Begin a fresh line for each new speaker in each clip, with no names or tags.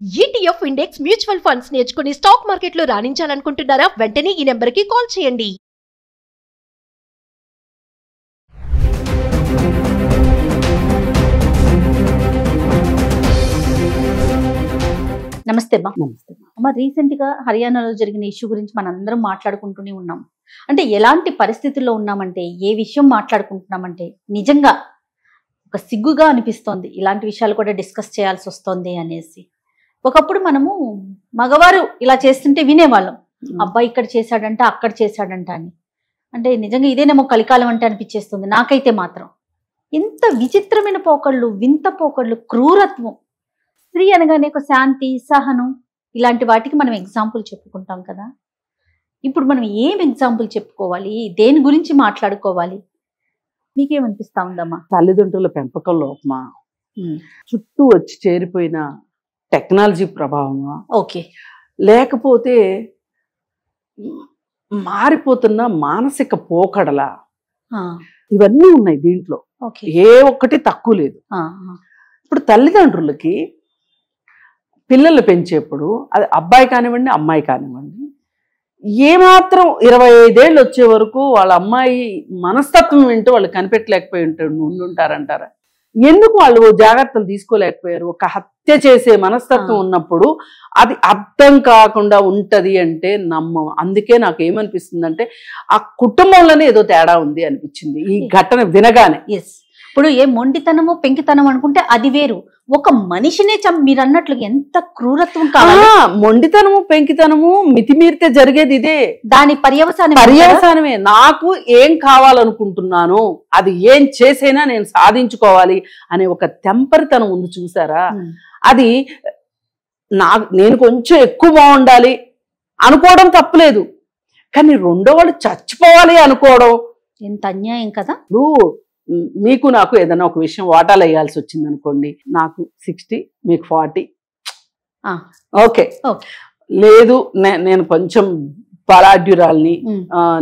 ETF index mutual funds నేర్చుకుని stock మార్కెట్లో రాణించాలనుకుంటున్నారా? వెంటనే ఈ నెంబర్కి కాల్ చేయండి.
నమస్తే అమ్మ. రీసెంట్ గా హర్యానాలో జరిగిన ఇష్యూ గురించి మనందరం మాట్లాడుకుంటూనే ఉన్నాం. అంటే ఎలాంటి పరిస్థితుల్లో ఉన్నామంటే, ఏ విషయం మాట్లాడుకుంటున్నామంటే నిజంగా ఒక సిగ్గుగా అనిపిస్తోంది. ఇలాంటి విషయాలు కూడా డిస్కస్ చేయాల్సి వస్తుంది అనేసి. ఒకప్పుడు మనము మగవారు ఇలా చేస్తుంటే వినేవాళ్ళం, అబ్బాయి ఇక్కడ చేశాడంట, అక్కడ చేశాడంట అని. అంటే నిజంగా ఇదేనేమో కలికాలం అంటే అనిపించేస్తుంది నాకైతే మాత్రం. ఎంత విచిత్రమైన పోకళ్ళు, వింత పోకళ్ళు, క్రూరత్వం. స్త్రీ అనగానే ఒక శాంతి, సహనం, ఇలాంటి వాటికి మనం ఎగ్జాంపుల్ చెప్పుకుంటాం కదా. ఇప్పుడు మనం ఏం ఎగ్జాంపుల్ చెప్పుకోవాలి, దేని గురించి మాట్లాడుకోవాలి? మీకేమనిపిస్తా ఉందమ్మా?
తల్లిదండ్రుల పెంపకం లోపమా, చుట్టూ వచ్చి చేరిపోయిన టెక్నాలజీ ప్రభావమా,
ఓకే,
లేకపోతే మారిపోతున్న మానసిక పోకడల, ఇవన్నీ ఉన్నాయి దీంట్లో. ఏ ఒక్కటి తక్కువ లేదు. ఇప్పుడు తల్లిదండ్రులకి పిల్లలు పెంచేప్పుడు, అది అబ్బాయి కానివ్వండి, అమ్మాయి కానివ్వండి, ఏమాత్రం 25 ఏళ్ళు వచ్చే వరకు వాళ్ళ అమ్మాయి మనస్తత్వం ఏంటో వాళ్ళు కనిపెట్టలేకపోయి ఉండుంటారంటారా? ఎందుకు వాళ్ళు జాగ్రత్తలు తీసుకోలేకపోయారు? ఒక హత్య చేసే మనస్తత్వం ఉన్నప్పుడు అది అర్థం కాకుండా ఉంటది అంటే నమ్మం. అందుకే నాకు ఏమనిపిస్తుందంటే, ఆ కుటుంబంలోనే ఏదో తేడా ఉంది అనిపించింది ఈ ఘటన వినగానే.
ఇప్పుడు ఏ మొండితనము పెంకితనం అనుకుంటే అది వేరు, ఒక మనిషినే మీరు అన్నట్లు ఎంత క్రూరత్వం కావాలి.
మొండితనము పెంకితనము మితిమీరితే జరిగేది ఇదే.
దాని
పర్యవసానమే. నాకు ఏం కావాలనుకుంటున్నాను, అది ఏం చేసైనా నేను సాధించుకోవాలి అనే ఒక తెంపరితనం ఉంది చూసారా? అది నేను కొంచెం ఎక్కువ బాగుండాలి అనుకోవడం తప్పులేదు, కానీ రెండో వాళ్ళు చచ్చిపోవాలి అనుకోవడం
ఎంత అన్యాయం కదా.
మీకు నాకు ఏదైనా ఒక విషయం వాటాలు వేయాల్సి వచ్చింది అనుకోండి, నాకు 60 మీకు 40, ఓకే. లేదు నేను కొంచెం బలాఢ్యురాల్ని,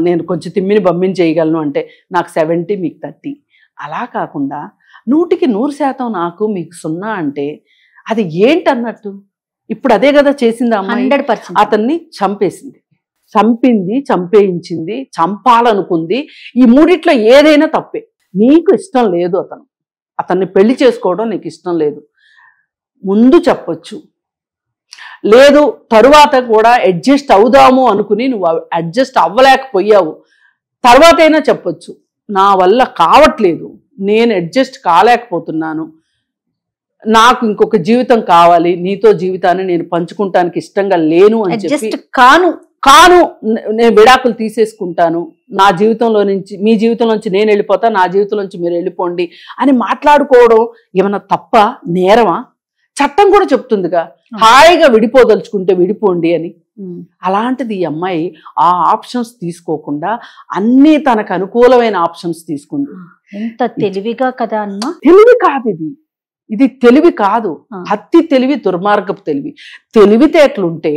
నేను కొంచెం తిమ్మిని బమ్మిని చేయగలను అంటే నాకు 70 మీకు 30. అలా కాకుండా 100కి 100% నాకు మీకు 0 అంటే అది ఏంటన్నట్టు? ఇప్పుడు అదే కదా చేసింది అమ్మాయి.
100%
అతన్ని చంపింది, చంపేయించింది, చంపాలనుకుంది. ఈ మూడిట్లో ఏదైనా తప్పే. నీకు ఇష్టం లేదు, అతన్ని పెళ్లి చేసుకోవడం నీకు ఇష్టం లేదు, ముందు చెప్పొచ్చు. లేదు తరువాత కూడా అడ్జస్ట్ అవుదాము అనుకుని నువ్వు అడ్జస్ట్ అవ్వలేకపోయావు, తర్వాత అయినా చెప్పొచ్చు, నా వల్ల కావట్లేదు, నేను అడ్జస్ట్ కాలేకపోతున్నాను, నాకు ఇంకొక జీవితం కావాలి, నీతో జీవితాన్ని నేను పంచుకుంటానికి ఇష్టంగా లేను అని చెప్పి, కాను నేను విడాకులు తీసేసుకుంటాను, నా జీవితంలో నుంచి మీ జీవితంలో నుంచి నేను వెళ్ళిపోతా, నా జీవితంలో నుంచి మీరు వెళ్ళిపోండి అని మాట్లాడుకోవడం ఏమన్నా తప్ప, నేరమా? చట్టం కూడా చెప్తుందిగా, హాయిగా విడిపోదలుచుకుంటే విడిపోండి అని. అలాంటిది ఈ అమ్మాయి ఆ ఆప్షన్స్ తీసుకోకుండా అన్నీ తనకు అనుకూలమైన ఆప్షన్స్ తీసుకుంది.
ఎంత తెలివిగా కదా అన్న.
తెలివి కాదు ఇది తెలివి కాదు, అతి తెలివి, దుర్మార్గపు తెలివి. తెలివితేటలుంటే,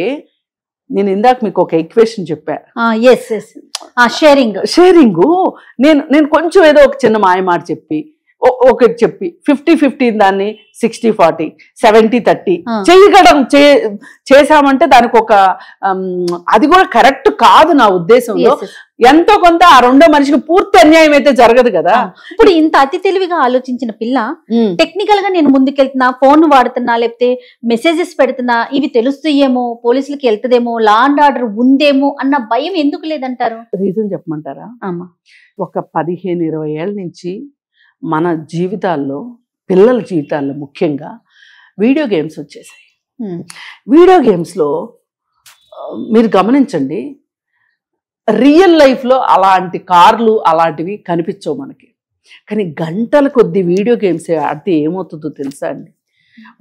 నేను ఇందాక మీకు ఒక ఈక్వేషన్ చెప్పా, షేరింగ్. నేను కొంచెం ఏదో ఒక చిన్న మాయమాట చెప్పి, ఒకటి చెప్పి 50-50 దాన్ని 60-40, 70-30 చేయగడం చేశామంటే దానికి ఒక అది కూడా కరెక్ట్ కాదు నా ఉద్దేశంలో. ఎంతో కొంత ఆ రెండో మనిషికి పూర్తి అన్యాయం అయితే జరగదు కదా.
ఇప్పుడు ఇంత అతి తెలివిగా ఆలోచించిన పిల్ల టెక్నికల్ గా నేను ముందుకెళ్తున్నా, ఫోన్ వాడుతున్నా, లేకపోతే మెసేజెస్ పెడుతున్నా, ఇవి తెలుస్తాయేమో, పోలీసులకి వెళ్తుందేమో, లా అండ్ ఆర్డర్ ఉందేమో అన్న భయం ఎందుకు లేదంటారు?
రీజన్ చెప్పమంటారా? ఒక 15-20 ఏళ్ళ నుంచి మన జీవితాల్లో, పిల్లల జీవితాల్లో ముఖ్యంగా వీడియో గేమ్స్ వచ్చేసాయి. వీడియో గేమ్స్లో మీరు గమనించండి, రియల్ లైఫ్లో అలాంటి కార్లు అలాంటివి కనిపించవు మనకి, కానీ గంటల కొద్ది వీడియో గేమ్స్ ఆడితే ఏమవుతుందో తెలుసా అండి?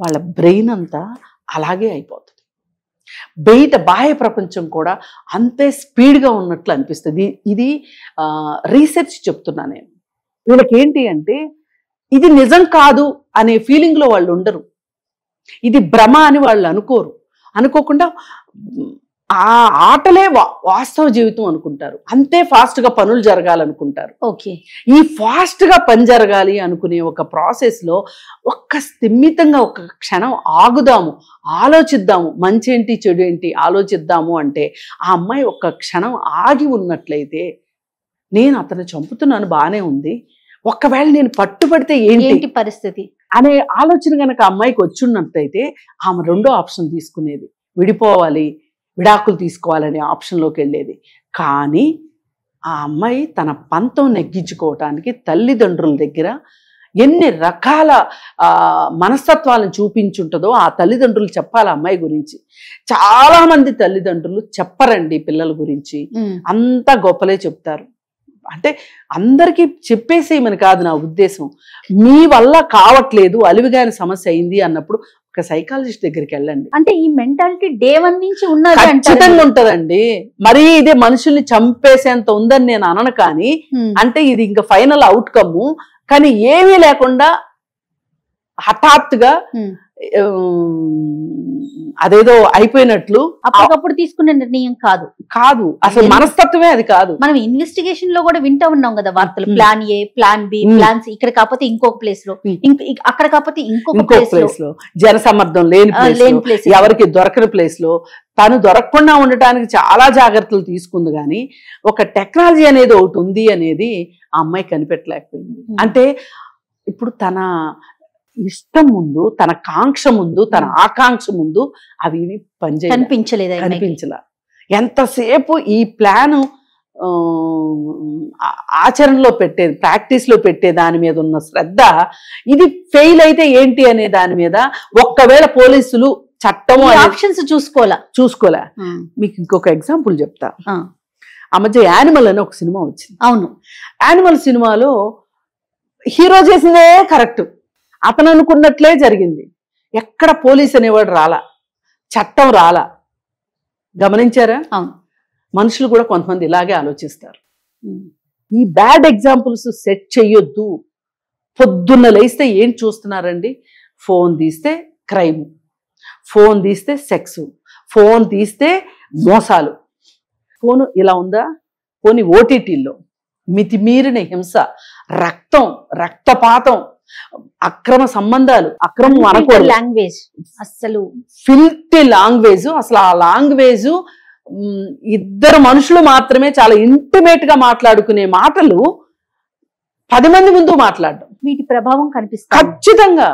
వాళ్ళ బ్రెయిన్ అంతా అలాగే అయిపోతుంది. బాహ్య ప్రపంచం కూడా అంతే స్పీడ్గా ఉన్నట్లు అనిపిస్తుంది. ఇది రీసెర్చ్ చెప్తున్నా నేను. వీళ్ళకి ఏంటి అంటే, ఇది నిజం కాదు అనే ఫీలింగ్లో వాళ్ళు ఉండరు, ఇది భ్రమ అని వాళ్ళు అనుకోకుండా ఆ ఆటలే వాస్తవ జీవితం అనుకుంటారు. అంతే ఫాస్ట్ గా పనులు జరగాలనుకుంటారు.
ఓకే.
ఈ ఫాస్ట్ గా పని జరగాలి అనుకునే ఒక ప్రాసెస్ లో ఒక్క స్థిమితంగా ఒక క్షణం ఆగుదాము, ఆలోచిద్దాము, మంచి ఏంటి చెడు ఏంటి ఆలోచిద్దాము అంటే ఆ అమ్మాయి ఒక్క క్షణం ఆగి ఉన్నట్లయితే, నేను అతను చంపుతున్నాను బానే ఉంది, ఒక్కవేళ నేను పట్టుబడితే ఏంటి
పరిస్థితి
అనే ఆలోచన కనుక అమ్మాయికి వచ్చున్నట్టయితే ఆమె రెండో ఆప్షన్ తీసుకునేది, విడిపోవాలి, విడాకులు తీసుకోవాలనే ఆప్షన్లోకి వెళ్ళేది. కానీ ఆ అమ్మాయి తన పంతం నెగ్గించుకోవటానికి తల్లిదండ్రుల దగ్గర ఎన్ని రకాల మనస్తత్వాలను చూపించుంటుందో ఆ తల్లిదండ్రులు చెప్పాలి అమ్మాయి గురించి. చాలా మంది తల్లిదండ్రులు చెప్పరండి పిల్లల గురించి, అంతా గొప్పలే చెప్తారు. అంటే అందరికీ చెప్పేసేయమని కాదు నా ఉద్దేశం. మీ వల్ల కావట్లేదు, అలివిగాని సమస్య అయింది అన్నప్పుడు ఒక సైకాలజిస్ట్ దగ్గరికి వెళ్ళండి.
అంటే ఈ మెంటాలిటీ డే 1 నుంచి ఉన్నది
ఖచ్చితంగా ఉంటదండి. మరీ ఇదే మనుషుల్ని చంపేసేంత ఉందని నేను అనను, కానీ అంటే ఇది ఇంకా ఫైనల్ అవుట్కమ్. కానీ ఏమీ లేకుండా హఠాత్తుగా అదేదో అయిపోయినట్లు
అప్పటికప్పుడు తీసుకునే నిర్ణయం కాదు
కాదు, అసలు మనస్తత్వమే అది కాదు.
మనం ఇన్వెస్టిగేషన్ లో కూడా వింటా ఉన్నాం కదా వార్తలు, plan A, plan B, plan C, ఇక్కడ కాకపోతే ఇంకొక ప్లేస్ లో, అక్కడ కాకపోతే ఇంకొక ప్లేస్ లో,
జనసమ్మర్దం లేని ప్లేస్, ఎవరికి దొరకని ప్లేస్ లో తను దొరకకుండా ఉండటానికి చాలా జాగ్రత్తలు తీసుకుంది. కానీ ఒక టెక్నాలజీ అనేది ఒకటి ఉంది అనేది ఆ అమ్మాయి కనిపెట్టలేకపోయింది. అంటే ఇప్పుడు తన ఇష్టం ముందు, తన కాంక్ష ముందు, తన ఆకాంక్ష ముందు అవి కనిపించలే. ఎంతసేపు ఈ ప్లాన్ ఆచరణలో పెట్టేది, ప్రాక్టీస్ లో పెట్టే దాని మీద ఉన్న శ్రద్ధ, ఇది ఫెయిల్ అయితే ఏంటి అనే దాని మీద, ఒక్కవేళ పోలీసులు చట్టము
ఆప్షన్స్ చూసుకోలే.
మీకు ఇంకొక ఎగ్జాంపుల్ చెప్తా. ఆ మధ్య యానిమల్ అని ఒక సినిమా వచ్చింది.
అవును,
యానిమల్ సినిమాలో హీరో చేసిందే కరెక్ట్, అతను అనుకున్నట్లే జరిగింది. ఎక్కడ పోలీస్ అనేవాడు రాలా, చట్టం రాలా. గమనించారా? మనుషులు కూడా కొంతమంది ఇలాగే ఆలోచిస్తారు. ఈ బ్యాడ్ ఎగ్జాంపుల్స్ సెట్ చెయ్యొద్దు. పొద్దున్న లేస్తే ఏం చూస్తున్నారండి? ఫోన్ తీస్తే క్రైమ్, ఫోన్ తీస్తే సెక్స్, ఫోన్ తీస్తే మోసాలు. ఫోను ఇలా ఉందా? పోనీ ఓటీటీల్లో మితిమీరిన హింస, రక్తం, రక్తపాతం, అక్రమ సంబంధాలు, అక్రమం అనకూడదు,
లాంగ్వేజ్, అసలు
ఫిల్టీ లాంగ్వేజ్. అసలు ఆ లాంగ్వేజ్ ఇద్దరు మనుషులు మాత్రమే చాలా ఇంటిమేట్ గా మాట్లాడుకునే మాటలు 10 మంది ముందు మాట్లాడడం,
వీటి ప్రభావం కనిపిస్తుంది
ఖచ్చితంగా.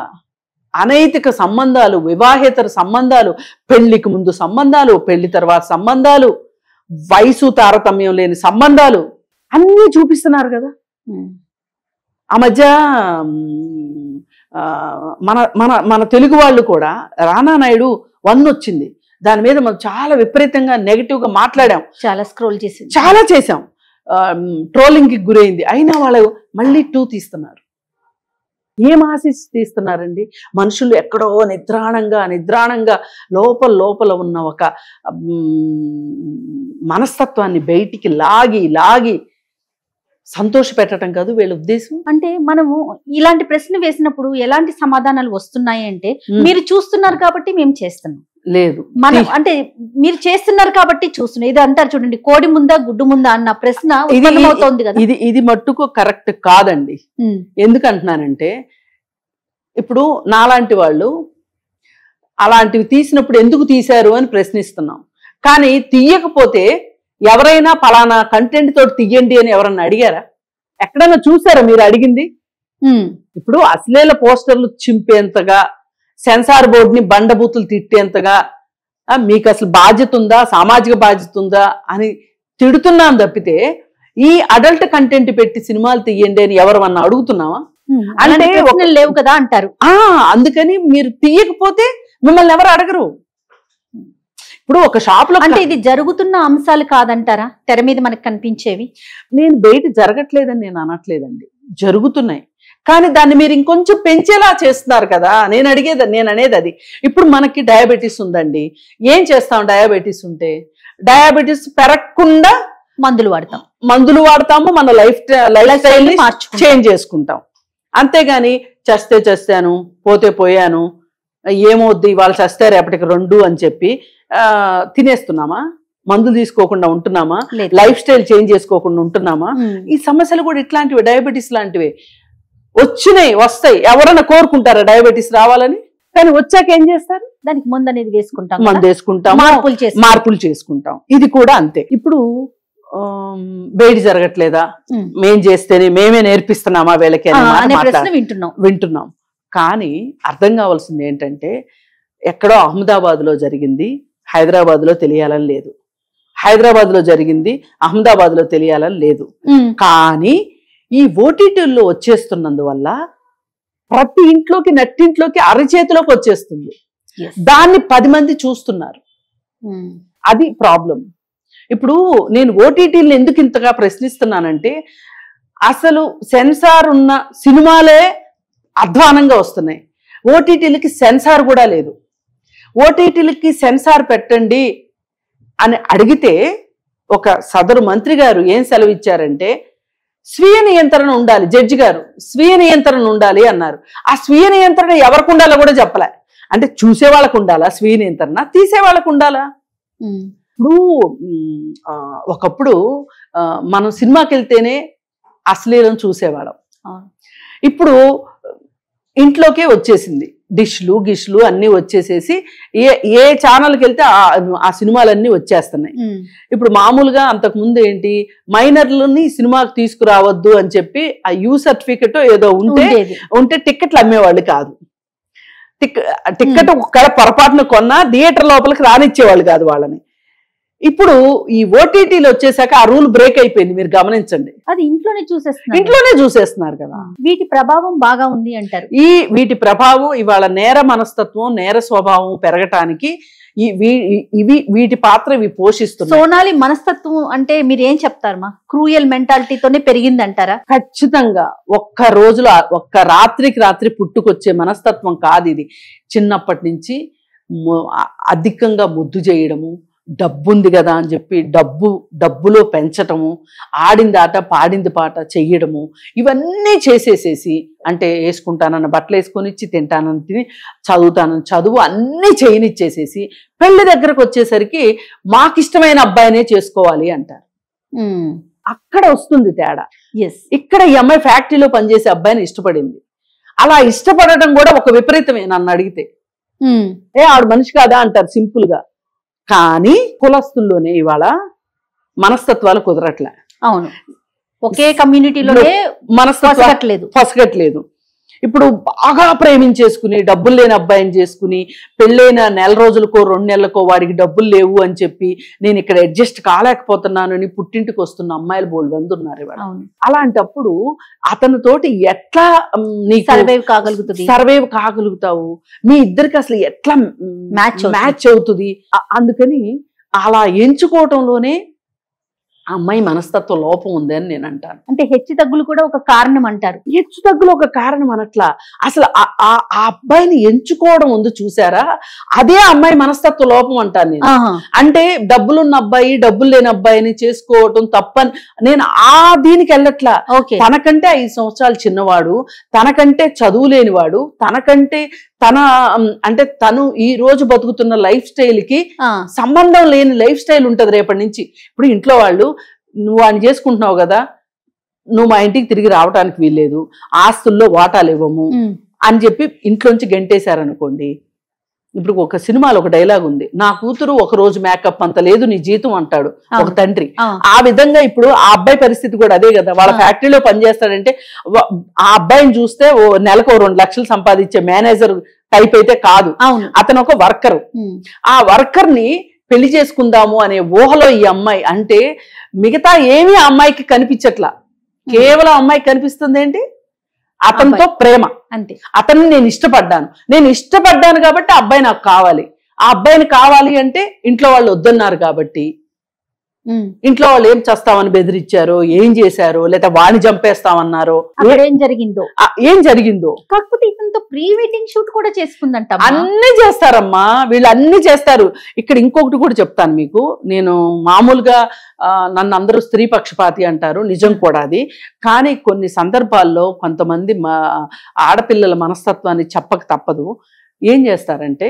అనైతిక సంబంధాలు, వివాహేతర సంబంధాలు, పెళ్లికి ముందు సంబంధాలు, పెళ్లి తర్వాత సంబంధాలు, వయసు తారతమ్యం లేని సంబంధాలు అన్నీ చూపిస్తున్నారు కదా. ఆ మధ్య మన మన మన తెలుగు వాళ్ళు కూడా రానా నాయుడు 1 వచ్చింది, దాని మీద మనం చాలా విపరీతంగా నెగిటివ్ గా మాట్లాడాం, చాలా చేసాం, ట్రోలింగ్ కి గురైంది. అయినా వాళ్ళు మళ్ళీ 2 తీస్తున్నారు. ఏం ఆశిస్తూ తీస్తున్నారండి? మనుషులు ఎక్కడో నిద్రాణంగా లోపల ఉన్న ఒక మనస్తత్వాన్ని బయటికి లాగి సంతోష పెట్టడం కాదు వీళ్ళ ఉద్దేశం.
అంటే మనము ఇలాంటి ప్రశ్న వేసినప్పుడు ఎలాంటి సమాధానాలు వస్తున్నాయి అంటే, మీరు చూస్తున్నారు కాబట్టి మేము చేస్తున్నాం
లేదు,
మనం అంటే మీరు చేస్తున్నారు కాబట్టి చూస్తున్నాం. ఇది అంటారు చూడండి, కోడి ముందా గుడ్డు ముందా అన్న ప్రశ్న ఉత్పన్నమవుతోంది కదా.
ఇది మట్టుకు కరెక్ట్ కాదండి. ఎందుకంటున్నానంటే, ఇప్పుడు నాలాంటి వాళ్ళు అలాంటివి తీసినప్పుడు ఎందుకు తీశారు అని ప్రశ్నిస్తున్నాం. కానీ తీయకపోతే ఎవరైనా పలానా కంటెంట్ తోటి తీయండి అని ఎవరన్నా అడిగారా? ఎక్కడైనా చూసారా మీరు అడిగింది? ఇప్పుడు అశ్లీల పోస్టర్లు చింపేంతగా, సెన్సార్ బోర్డుని బండబూతులు తిట్టేంతగా మీకు అసలు బాధ్యత ఉందా, సామాజిక బాధ్యత ఉందా అని తిడుతున్నాం తప్పితే, ఈ అడల్ట్ కంటెంట్ పెట్టి సినిమాలు తీయండి అని ఎవరన్నా అడుగుతున్నావా?
అంటే లేవు కదా అంటారు.
అందుకని మీరు తీయకపోతే మిమ్మల్ని ఎవరు అడగరు. ఇప్పుడు ఒక షాప్ లో
అంటే ఇది జరుగుతున్న అంశాలు కాదంటారా తెర మీద మనకు కనిపించేవి?
నేను బయట జరగట్లేదని నేను అనట్లేదండి, జరుగుతున్నాయి. కానీ దాన్ని మీరు ఇంకొంచెం పెంచేలా చేస్తున్నారు కదా. నేను అనేది అది. ఇప్పుడు మనకి డయాబెటీస్ ఉందండి, ఏం చేస్తాం? డయాబెటీస్ ఉంటే డయాబెటీస్ పెరగకుండా
మందులు
వాడతాము, మన లైఫ్ స్టైల్ ని చేంజ్ చేసుకుంటాం. అంతేగాని చేస్తాను, పోతే పోయాను, ఏమవుద్ది, వాళ్ళు చేస్తే రేపటికి 2 అని చెప్పి తినేస్తున్నామా? మందులు తీసుకోకుండా ఉంటున్నామా,
లేదు.
లైఫ్ స్టైల్ చేంజ్ చేసుకోకుండా ఉంటున్నామా? ఈ సమస్యలు కూడా ఇట్లాంటివి, డయాబెటీస్ లాంటివే వస్తాయి. ఎవరైనా కోరుకుంటారా డయాబెటీస్ రావాలని? కానీ వచ్చాక ఏం చేస్తారు?
దానికి ముందు అనేది వేసుకుంటాం,
మందు వేసుకుంటాం, మార్పులు చేసుకుంటాం. ఇది కూడా అంతే. ఇప్పుడు వేడి జరగట్లేదా, మేం చేస్తేనే మేమే నేర్పిస్తున్నామా వీళ్ళకి వింటున్నాం. కానీ అర్థం కావాల్సింది ఏంటంటే, ఎక్కడో అహ్మదాబాద్ లో జరిగింది హైదరాబాద్ లో తెలియాలని లేదు, హైదరాబాద్ లో జరిగింది అహ్మదాబాద్ లో తెలియాలని లేదు. కానీ ఈ ఓటీటీల్లో వచ్చేస్తున్నందువల్ల ప్రతి ఇంట్లోకి, నట్టింట్లోకి, అరచేతిలోకి వచ్చేస్తుంది. దాన్ని 10 మంది చూస్తున్నారు. అది ప్రాబ్లం. ఇప్పుడు నేను ఓటీటీలు ఎందుకు ఇంతగా ప్రశ్నిస్తున్నానంటే, అసలు సెన్సార్ ఉన్న సినిమాలే అధ్వానంగా వస్తున్నాయి. ఓటీటీలకి సెన్సార్ కూడా లేదు. ఓటీటీలకి సెన్సార్ పెట్టండి అని అడిగితే ఒక సదరు మంత్రి గారు ఏం సెలవు ఇచ్చారంటే, స్వీయ నియంత్రణ ఉండాలి, జడ్జి గారు స్వీయ నియంత్రణ ఉండాలి అన్నారు. ఆ స్వీయ నియంత్రణ ఎవరికి ఉండాలో కూడా చెప్పలే. అంటే చూసే వాళ్ళకు ఉండాలా స్వీయ నియంత్రణ, తీసే వాళ్ళకు ఉండాలా? ఇప్పుడు ఒకప్పుడు మనం సినిమాకి వెళ్తేనే అశ్లీలం చూసేవాళ్ళం. ఇప్పుడు ఇంట్లోకే వచ్చేసింది, డిష్లు గిష్లు అన్నీ వచ్చేసేసి ఏ ఛానల్కి వెళ్తే ఆ సినిమాలన్నీ వచ్చేస్తున్నాయి. ఇప్పుడు మామూలుగా అంతకుముందు ఏంటి, మైనర్లని సినిమాకి తీసుకురావద్దు అని చెప్పి ఆ యూ సర్టిఫికెట్ ఏదో ఉంటే టిక్కెట్లు అమ్మేవాళ్ళు కాదు. టిక్కెట్ ఒక్కడ పొరపాటున కొన్నా థియేటర్ లోపలికి రానిచ్చేవాళ్ళు కాదు వాళ్ళని. ఇప్పుడు ఈ ఓటీటీలు వచ్చేసాక ఆ రూల్ బ్రేక్ అయిపోయింది. మీరు గమనించండి,
అది ఇంట్లోనే చూసేస్తున్నారు కదా. వీటి ప్రభావం బాగా ఉంది అంటారు.
వీటి ప్రభావం ఇవాళ నేర మనస్తత్వం, నేర స్వభావం పెరగటానికి వీటి పాత్ర ఇవి పోషిస్తుంది.
సోనాలి మనస్తత్వం అంటే మీరు ఏం చెప్తారమ్మా? క్రూయల్ మెంటాలిటీతోనే పెరిగింది అంటారా?
ఖచ్చితంగా. ఒక్క రాత్రికి రాత్రి పుట్టుకొచ్చే మనస్తత్వం కాదు ఇది. చిన్నప్పటి నుంచి అధికంగా ముద్దు చేయడము, డబ్బుంది కదా అని చెప్పి డబ్బులో పెంచటము, ఆడింది ఆట పాడింది పాట చెయ్యడము, ఇవన్నీ చేసేసేసి, అంటే వేసుకుంటానన్న బట్టలు వేసుకొని ఇచ్చి, తింటానని తిని, చదువుతానని చదువు అన్నీ చేయనిచ్చేసేసి పెళ్లి దగ్గరకు వచ్చేసరికి మాకిష్టమైన అబ్బాయినే చేసుకోవాలి అంటారు. అక్కడ వస్తుంది తేడా. ఇక్కడ ఈ అమ్మాయి ఫ్యాక్టరీలో పనిచేసే అబ్బాయిని ఇష్టపడింది. అలా ఇష్టపడటం కూడా ఒక విపరీతమే నన్ను అడిగితే. ఆవిడ మనిషి కాదా అంటారు సింపుల్ గా. కానీ కులస్తుల్లోనే ఇవాళ మనస్తత్వాలు కుదరట్లే.
అవును, ఒకే కమ్యూనిటీలోనే మనస్తత్వం
పొసగట్లేదు. ఇప్పుడు బాగా ప్రేమించేసుకుని డబ్బులు లేని అబ్బాయిని చేసుకుని పెళ్ళైన నెల రోజులకో 2 నెలలకో వాడికి డబ్బులు లేవు అని చెప్పి నేను ఇక్కడ అడ్జస్ట్ కాలేకపోతున్నాను అని పుట్టింటికి వస్తున్న అమ్మాయిలు బోల్డ్ మంది ఉన్నారు ఇవాళ. అలాంటప్పుడు అతనితోటి ఎట్లా నీకు సర్వైవ్ కాగలుగుతావు? మీ ఇద్దరికి అసలు ఎట్లా మ్యాచ్ అవుతుంది? అందుకని అలా ఎంచుకోవటంలోనే అమ్మాయి మనస్తత్వ లోపం ఉంది అని నేను అంటాను.
అంటే హెచ్చు తగ్గులు కూడా ఒక కారణం అంటారు.
హెచ్చు తగ్గులు ఒక కారణం అనట్లా, అసలు ఆ అబ్బాయిని ఎంచుకోవడం ఉంది చూసారా, అదే అమ్మాయి మనస్తత్వ లోపం అంటాను నేను. అంటే డబ్బులున్న అబ్బాయి డబ్బులు లేని అబ్బాయిని చేసుకోవటం తప్పని నేను దీనికి వెళ్ళట్లా. తనకంటే 5 సంవత్సరాలు చిన్నవాడు, తనకంటే చదువు లేనివాడు, తను ఈ రోజు బతుకుతున్న లైఫ్ స్టైల్ కి సంబంధం లేని లైఫ్ స్టైల్ ఉంటది రేపటి నుంచి. ఇప్పుడు ఇంట్లో వాళ్ళు, నువ్వు ఆయన చేసుకుంటున్నావు కదా, నువ్వు మా ఇంటికి తిరిగి రావడానికి వీల్లేదు, ఆస్తుల్లో వాటాలు ఇవ్వము అని చెప్పి ఇంట్లోంచి గెంటేశారనుకోండి. ఇప్పుడు ఒక సినిమాలో ఒక డైలాగ్ ఉంది, నా కూతురు ఒక రోజు మేకప్ అంత లేదు నీ జీతం అంటాడు ఒక తండ్రి. ఆ విధంగా ఇప్పుడు ఆ అబ్బాయి పరిస్థితి కూడా అదే కదా. వాళ్ళ ఫ్యాక్టరీలో పనిచేస్తాడంటే ఆ అబ్బాయిని చూస్తే నెలకు 2 లక్షలు సంపాదించే మేనేజర్ టైప్ అయితే కాదు, అతను ఒక వర్కర్. ఆ వర్కర్ ని పెళ్లి చేసుకుందాము అనే ఊహలో ఈ అమ్మాయి, అంటే మిగతా ఏమీ ఆ అమ్మాయికి కనిపించట్లా, కేవలం అమ్మాయికి కనిపిస్తుంది ఏంటి, అతనితో ప్రేమ.
అంతే.
అతన్ని నేను ఇష్టపడ్డాను కాబట్టి ఆ అబ్బాయి నాకు కావాలి. ఆ అబ్బాయిని కావాలి అంటే ఇంట్లో వాళ్ళు వద్దన్నారు కాబట్టి, ఇంట్లో వాళ్ళు ఏం చేస్తామని బెదిరించారో, ఏం చేశారో, లేదా వాణి చంపేస్తామన్నారో, ఏం జరిగిందో.
కాకపోతే ఇతనితో ప్రీ వెడ్డింగ్ షూట్ కూడా చేసుకుందంట.
అన్ని చేస్తారమ్మా వీళ్ళు, అన్ని చేస్తారు. ఇక్కడ ఇంకొకటి కూడా చెప్తాను మీకు. నేను మామూలుగా నన్ను అందరూ స్త్రీ పక్షపాతి అంటారు, నిజం కూడా అది. కానీ కొన్ని సందర్భాల్లో కొంతమంది ఆడపిల్లల మనస్తత్వాన్ని చెప్పక తప్పదు. ఏం చేస్తారంటే,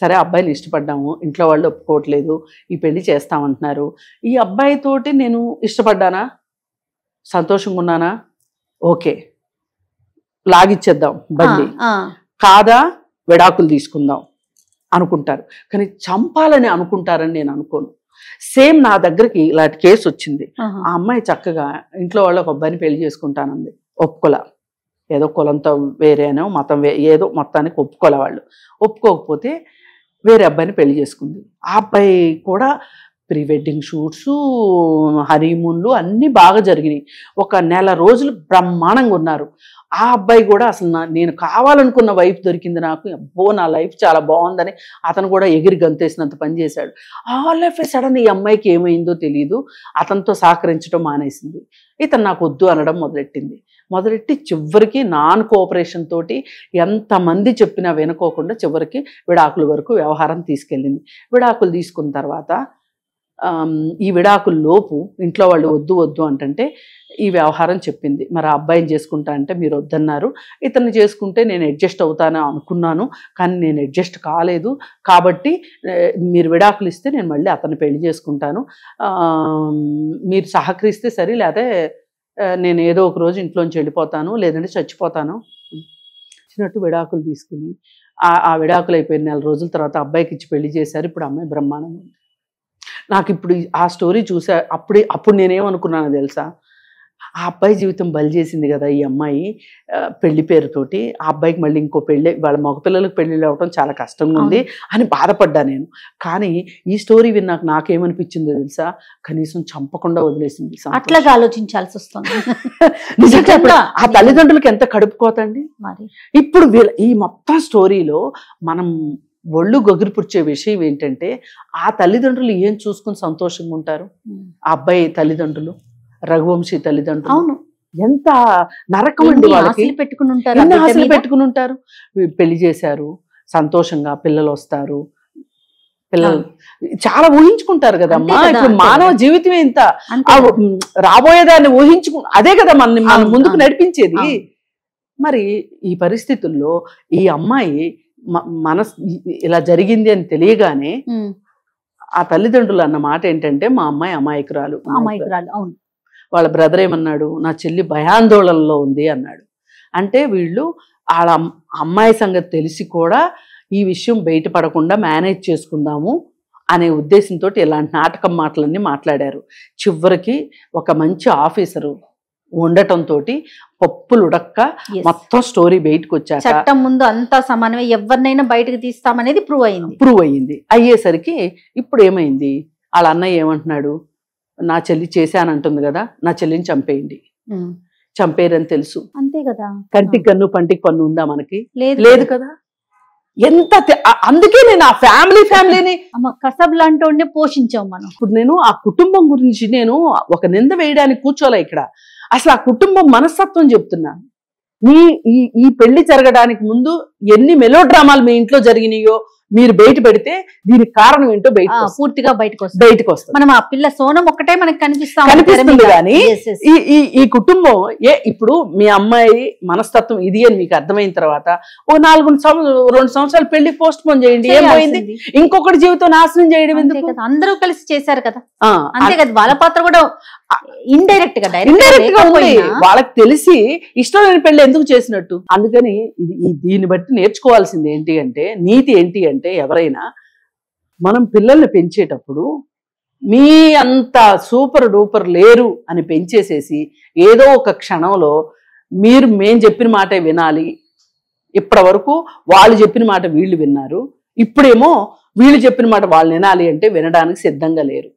సరే అబ్బాయిని ఇష్టపడ్డాము, ఇంట్లో వాళ్ళు ఒప్పుకోవట్లేదు, ఈ పెళ్లి చేస్తామంటున్నారు. ఈ అబ్బాయితోటి నేను ఇష్టపడ్డానా, సంతోషంగా ఉన్నానా, ఓకే లాగిచ్చేద్దాం బండి, కాదా విడాకులు తీసుకుందాం అనుకుంటారు. కానీ చంపాలని అనుకుంటారని నేను అనుకోను. సేమ్ నా దగ్గరికి ఇలాంటి కేసు వచ్చింది. ఆ అమ్మాయి చక్కగా ఇంట్లో వాళ్ళ ఒక అబ్బాయిని పెళ్లి చేసుకుంటానంది, ఒప్పుకోలే. ఏదో కులంతో వేరేనో మతం ఏదో మొత్తానికి ఒప్పుకోలే. వాళ్ళు ఒప్పుకోకపోతే వేరే అబ్బాయిని పెళ్లి చేసుకుంది. ఆ అబ్బాయి కూడా ప్రీ వెడ్డింగ్ షూట్స్, హనీమూన్లు అన్నీ బాగా జరిగినాయి. ఒక నెల రోజులు బ్రహ్మాండంగా ఉన్నారు. ఆ అబ్బాయి కూడా అసలు నేను కావాలనుకున్న వైఫ్ దొరికింది నాకు, అబ్బో నా లైఫ్ చాలా బాగుందని అతను కూడా ఎగిరి గంతేసినంత పని చేశాడు. ఆల్ ఆఫ్ ఏ సడన్ ఈ అమ్మాయికి ఏమైందో తెలియదు, అతనితో సహకరించడం మానేసింది. ఇతను నాకు వద్దు అనడం మొదలెట్టి చివరికి నాన్ కోఆపరేషన్ తోటి ఎంతమంది చెప్పినా వినుకోకుండా చివరికి విడాకుల వరకు వ్యవహారం తీసుకెళ్ళింది. విడాకులు తీసుకున్న తర్వాత ఈ విడాకుల లోపు ఇంట్లో వాళ్ళు వద్దు వద్దు అంటే ఈ వ్యవహారం చెప్పింది. మరి ఆ అబ్బాయిని చేసుకుంటా అంటే మీరు వద్దన్నారు, ఇతన్ని చేసుకుంటే నేను అడ్జస్ట్ అవుతానని అనుకున్నాను, కానీ నేను అడ్జస్ట్ కాలేదు, కాబట్టి మీరు విడాకులు ఇస్తే నేను మళ్ళీ అతన్ని పెళ్లి చేసుకుంటాను, మీరు సహకరిస్తే సరే, లేకపోతే నేను ఏదో ఒక రోజు ఇంట్లోంచి వెళ్ళిపోతాను, లేదంటే చచ్చిపోతాను చిన్నట్టు విడాకులు తీసుకుని ఆ విడాకులు అయిపోయిన నెల రోజుల తర్వాత అబ్బాయికి ఇచ్చి పెళ్లి చేశారు. ఇప్పుడు అమ్మాయి బ్రహ్మాండంగా ఉంది. నాకు ఇప్పుడు ఆ స్టోరీ చూసా, అప్పుడు నేనేమనుకున్నానో తెలుసా, ఆ అబ్బాయి జీవితం బలి చేసింది కదా ఈ అమ్మాయి పెళ్లి పేరుతోటి. ఆ అబ్బాయికి మళ్ళీ ఇంకో పెళ్ళి, వాళ్ళ మగపిల్లలకు పెళ్లిళ్ళు అవ్వడం చాలా కష్టంగా ఉంది అని బాధపడ్డా నేను. కానీ ఈ స్టోరీ విన్నాక నాకేమనిపించిందో తెలుసా, కనీసం చంపకుండా వదిలేసింది.
అట్లాగా ఆలోచించాల్సి వస్తుంది
నిజంగా. ఆ తల్లిదండ్రులకి ఎంత కడుపుకోతండి. ఇప్పుడు ఈ మొత్తం స్టోరీలో మనం ఒళ్ళు గొగిరిపుర్చే విషయం ఏంటంటే, ఆ తల్లిదండ్రులు ఏం చూసుకుని సంతోషంగా ఉంటారు. ఆ అబ్బాయి తల్లిదండ్రులు, రఘువంశీ తల్లిదండ్రులు, అవును ఎంత నరకం అండి వాళ్ళకి. పెట్టుకుని ఉంటారు. పెళ్లి చేశారు, సంతోషంగా పిల్లలు వస్తారు, పిల్లలు చాలా ఊహించుకుంటారు కదమ్మా. ఇప్పుడు మానవ జీవితమే ఇంత, రాబోయేదాన్ని అదే కదా మన ముందుకు నడిపించేది. మరి ఈ పరిస్థితుల్లో ఈ అమ్మాయి ఇలా జరిగింది అని తెలియగానే ఆ తల్లిదండ్రులు అన్న మాట ఏంటంటే, మా అమ్మాయి అమాయకురాలు.
అవును.
వాళ్ళ బ్రదర్ ఏమన్నాడు, నా చెల్లి భయాందోళనలో ఉంది అన్నాడు. అంటే వీళ్ళు వాళ్ళ అమ్మాయి సంగతి తెలిసి కూడా ఈ విషయం బయటపడకుండా మేనేజ్ చేసుకుందాము అనే ఉద్దేశంతో ఇలాంటి నాటకం మాటలన్నీ మాట్లాడారు. చివరికి ఒక మంచి ఆఫీసరు ఉండటంతో పప్పులు ఉడక్క మొత్తం స్టోరీ బయటకు వచ్చాక,
చట్టం ముందు అంతా సమానమే, ఎవరినైనా బయటకు తీస్తామనేది ప్రూవ్ అయింది.
అయ్యేసరికి ఇప్పుడు ఏమైంది, వాళ్ళ అన్నయ్య ఏమంటున్నాడు, నా చెల్లి చేశానంటుంది కదా, నా చెల్లిని చంపేయండి. చంపేరని తెలుసు,
అంతే కదా.
కంటికి కన్ను పంటికి పన్ను ఉందా మనకి?
లేదు
కదా. ఎంత అందుకే నేను ఆ ఫ్యామిలీని
కసబ్ లాంటి పోషించాం మనం.
ఇప్పుడు నేను ఆ కుటుంబం గురించి నేను ఒక నింద వేయడానికి కూర్చోలే ఇక్కడ, అసలు ఆ కుటుంబం మనస్తత్వం చెప్తున్నాను. ఈ పెళ్లి జరగడానికి ముందు ఎన్ని మెలో డ్రామాలు మీ ఇంట్లో జరిగినాయో మీరు బయట పెడితే దీనికి కారణం ఏంటో
పూర్తిగా బయటకు
వస్తుంది.
మనం ఆ పిల్ల సోనం ఒక్కటే మనకి
కనిపిస్తుంది కానీ ఈ కుటుంబం ఇప్పుడు మీ అమ్మాయి మనస్తత్వం ఇది అని మీకు అర్థమైన తర్వాత ఓ 2 సంవత్సరాలు పెళ్లి పోస్ట్ పోన్ చేయండి, ఏమైంది, ఇంకొకటి జీవితం నాశనం చేయడం ఎందుకు?
అందరూ కలిసి చేశారు కదా, అంతే కదా. వాళ్ళ పాత్ర కూడా ఇండైరెక్ట్ గా
ఉంది. వాళ్ళకి తెలిసి ఇష్టం లేని పెళ్లి ఎందుకు చేసినట్టు. అందుకని దీన్ని బట్టి నేర్చుకోవాల్సింది ఏంటి అంటే, నీతి ఏంటి అంటే, ఎవరైనా మనం పిల్లల్ని పెంచేటప్పుడు మీ అంత సూపర్ డూపర్ లేరు అని పెంచేసేసి ఏదో ఒక క్షణంలో మేం చెప్పిన మాటే వినాలి, ఇప్పటి వరకు వాళ్ళు చెప్పిన మాట వీళ్ళు విన్నారు, ఇప్పుడేమో వీళ్ళు చెప్పిన మాట వాళ్ళు వినాలి అంటే వినడానికి సిద్ధంగా లేరు.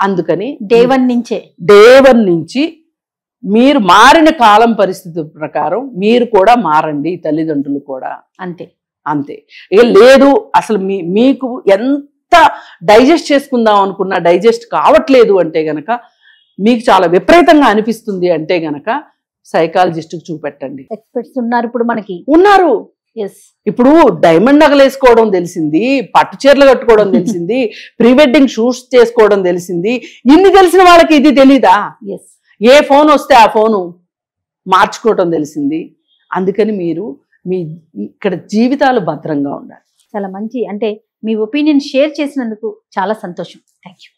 అందుకని
దేవన్
నుంచి మీరు మారిన కాలం పరిస్థితి ప్రకారం మీరు కూడా మారండి, తల్లిదండ్రులు కూడా అంతే. ఇక లేదు అసలు మీకు ఎంత డైజెస్ట్ చేసుకుందాం అనుకున్నా డైజెస్ట్ కావట్లేదు అంటే గనక, మీకు చాలా విపరీతంగా అనిపిస్తుంది అంటే గనక సైకాలజిస్ట్కి చూపెట్టండి.
ఎక్స్పర్ట్స్ ఉన్నారు ఇప్పుడు మనకి,
ఉన్నారు. ఇప్పుడు డైమండ్ నగలు వేసుకోవడం తెలిసింది, పట్టు చీరలు కట్టుకోవడం తెలిసింది, ప్రీ వెడ్డింగ్ షూట్స్ చేసుకోవడం తెలిసింది. ఇన్ని తెలిసిన వాళ్ళకి ఇది తెలీదా? ఏ ఫోన్ వస్తే ఆ ఫోను మార్చుకోవడం తెలిసింది. అందుకని మీరు మీ ఇక్కడ జీవితాలు భద్రంగా ఉండాలి.
చాలా మంచి, అంటే మీ ఒపీనియన్ షేర్ చేసినందుకు చాలా సంతోషం. Thank you.